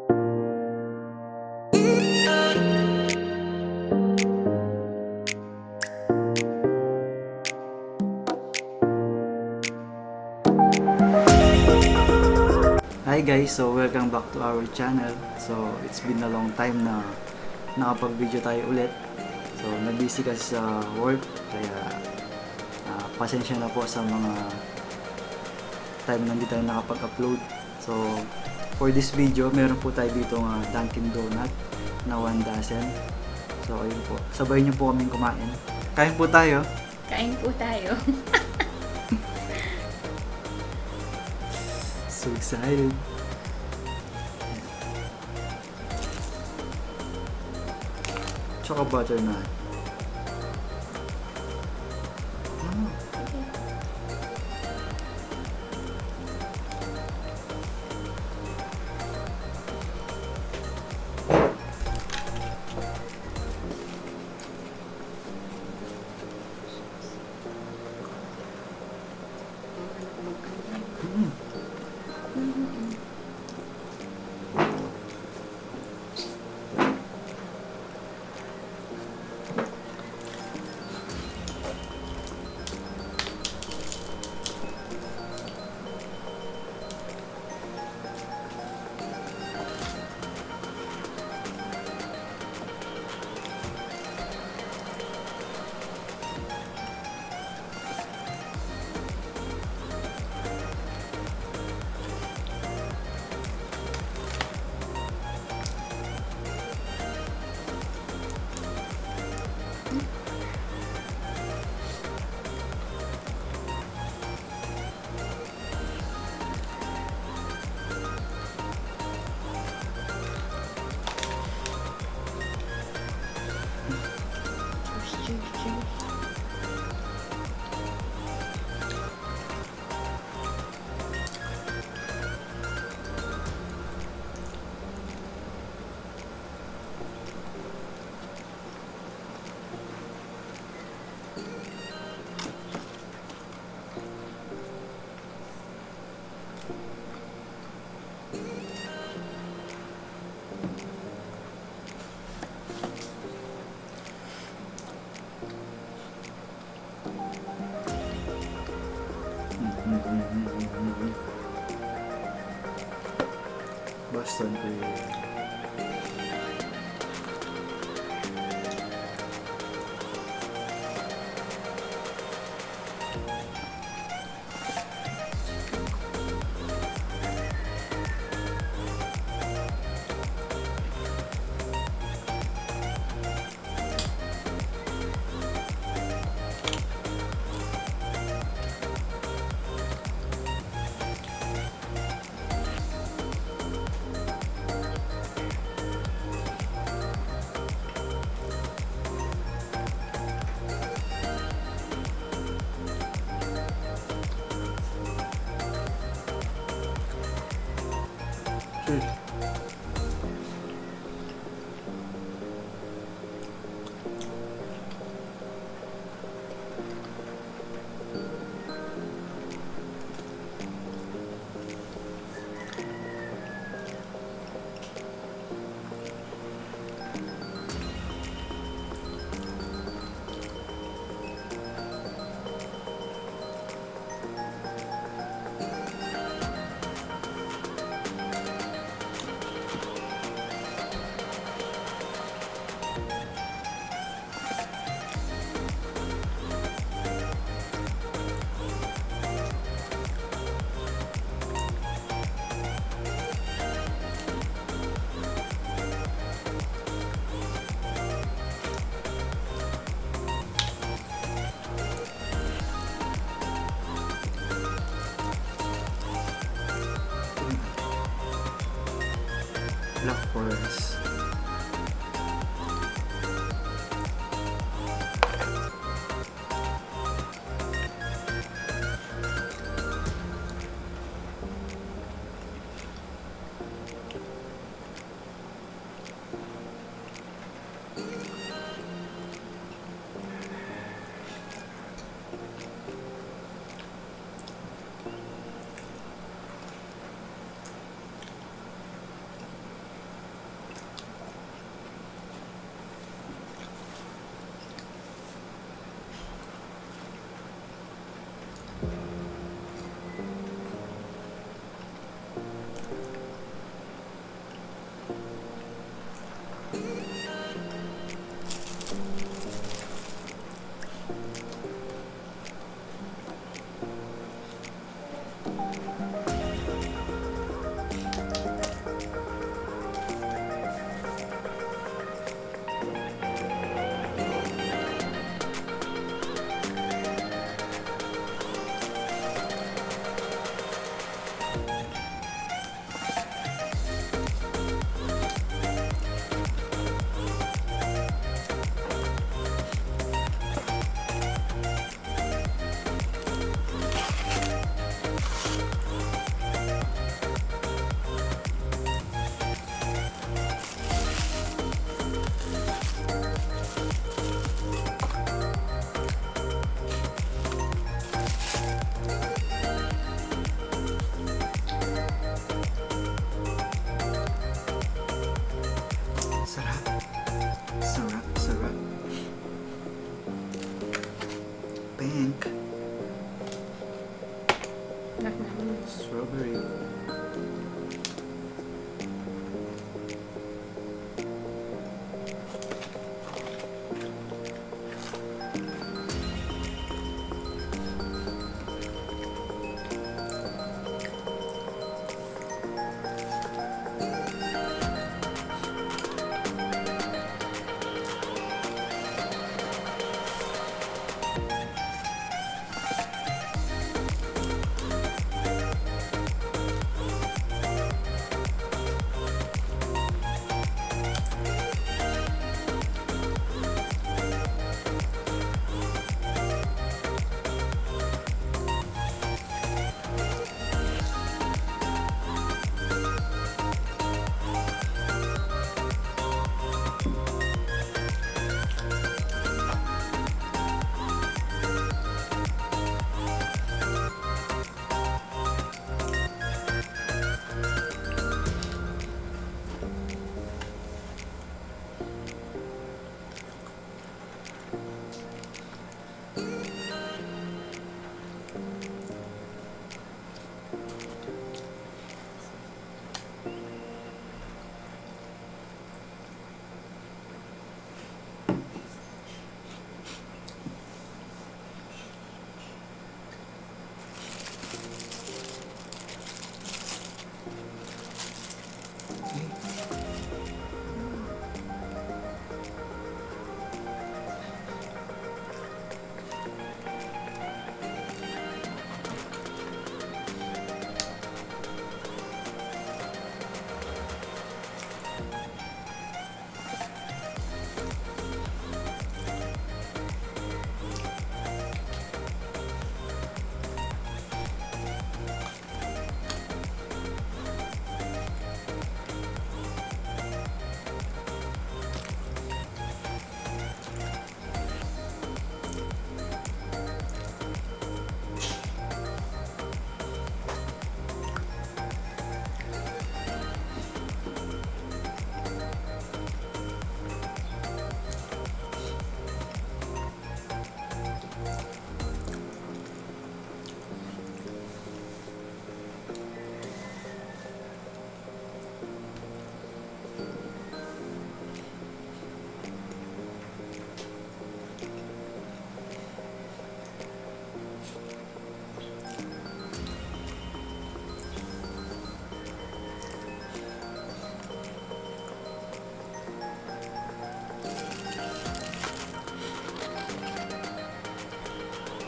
Hi guys, so welcome back to our channel. So it's been a long time na nakapag-video tayo ulit. So nabusy kasi sa work, kaya pasensya na po sa mga time na hindi tayo nakapag-upload. So for this video, meron po tayo dito ng Dunkin Donut na 1 dozen. So ayun po, sabay niyo po kaming kumain. Kain po tayo. Kain po tayo. So excited. Tsaka butter na. Boston Cream. Cheers. Black Forest.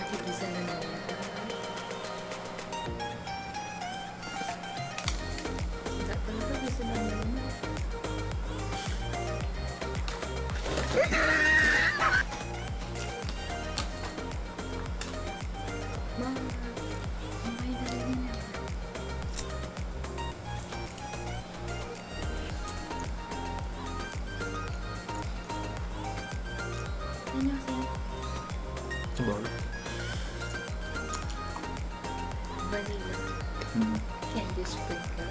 Nakikisa na naman. Wala talaga, gusto na naman. Mama, kumain na rin nila. Ano siya? Sabor. Vanilla. Candy sprinkle.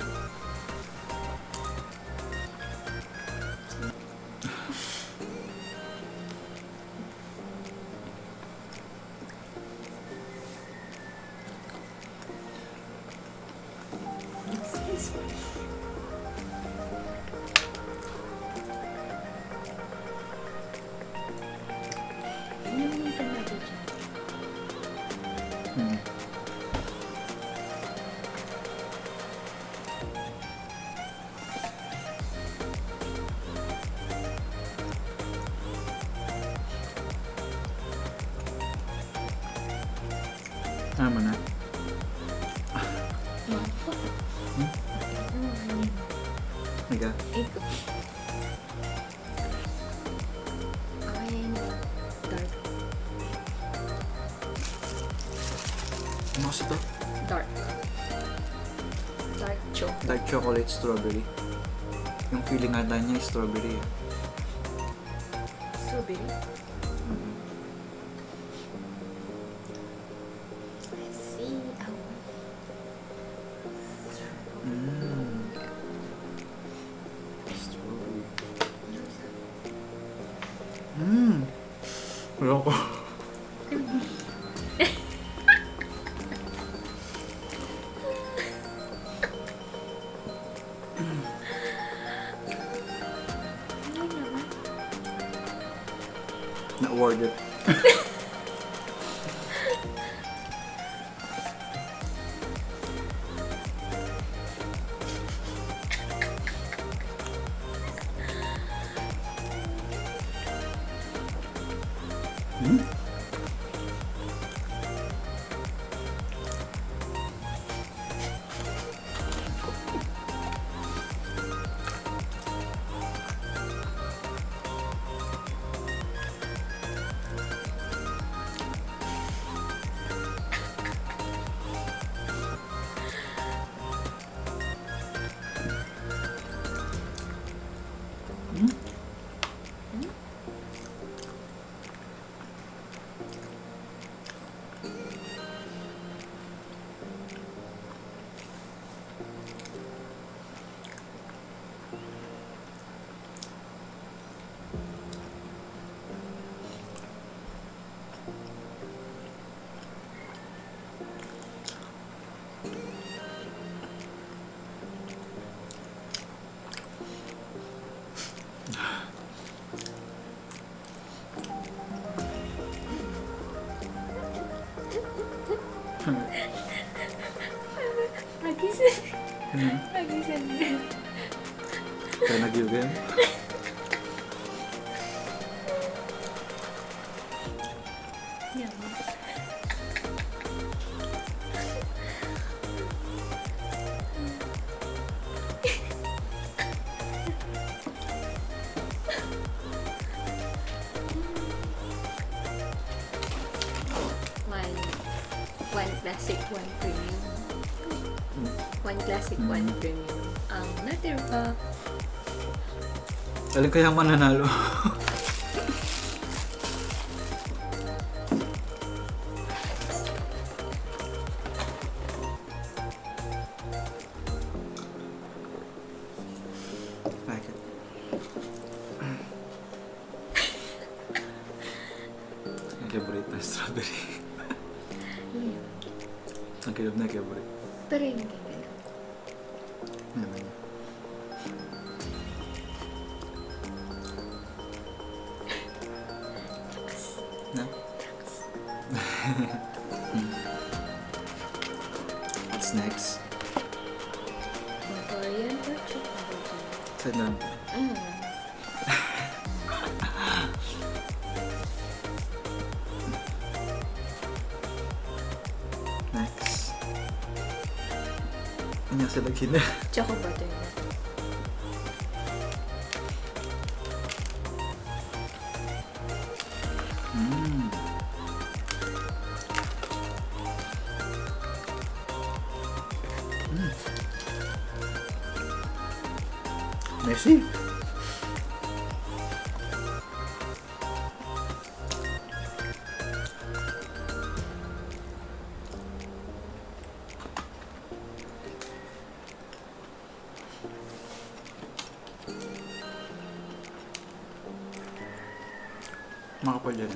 Excuse me. Ano yung panalo dyan? Hmm. Ano mo na? Mapa. Hmm? Higa. Ito. Ayan. Dark. Ano kasi to? Dark. Dark chocolate. Dark chocolate strawberry. Yung feeling ata niya is strawberry. Strawberry. Mm. Let's see. Oh. Mm. Strawberry. Wala ko. Ano naman? Na-award it. Hmm? Hmm? Agisan. Hmm? Agisan. Kaya nag-game. Yaman. One classic, one premium. One classic, one premium. Ang natin pa. Alin kaya ang mananalo? Bakit? Ang favorite na strawberry. Ang kilab na favorite. Pero hindi ganun. Naman niya. Na? What's next? Korean or chocolate? Saan na? Next. Ano yung sila gina? Choco butternut. Mmm. Merci. Makapal yan.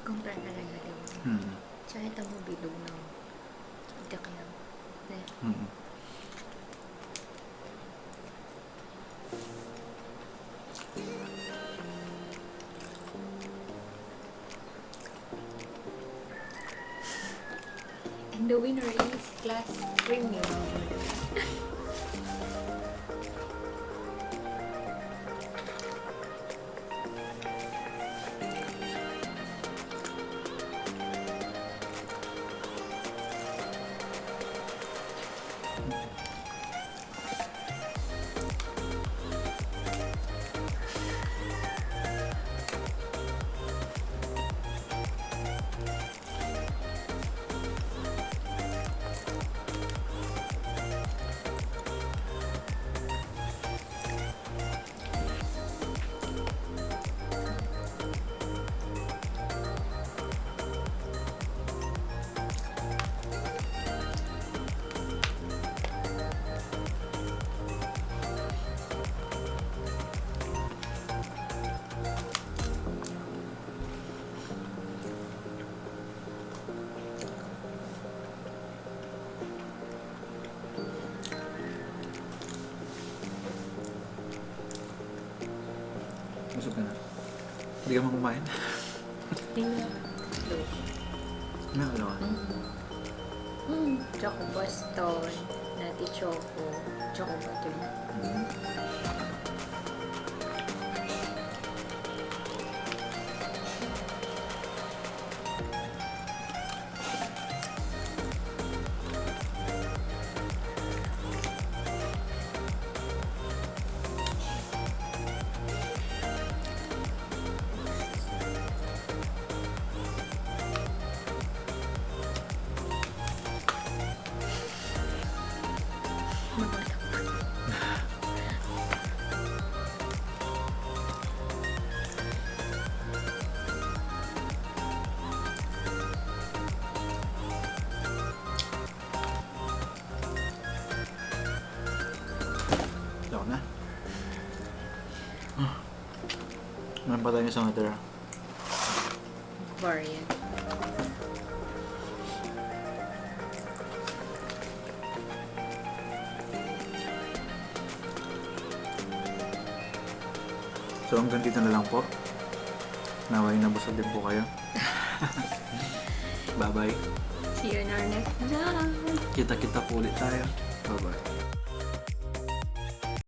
Kumpra na lang galing. Hmm. Tsaka ito mo bilog na. Ito kaya. Hmm. And the winner is class premium. Busog ka na. Hindi ka kumain. May alawan. Choco Boston, Nati Choco, Choco Butternut. Ako na. Meron pa tayo isang natira. Variant. So hanggang dito na lang po. Naway nabusog din po kayo. Bye bye. See you in our next vlog. Kita-kita po ulit tayo. Bye bye.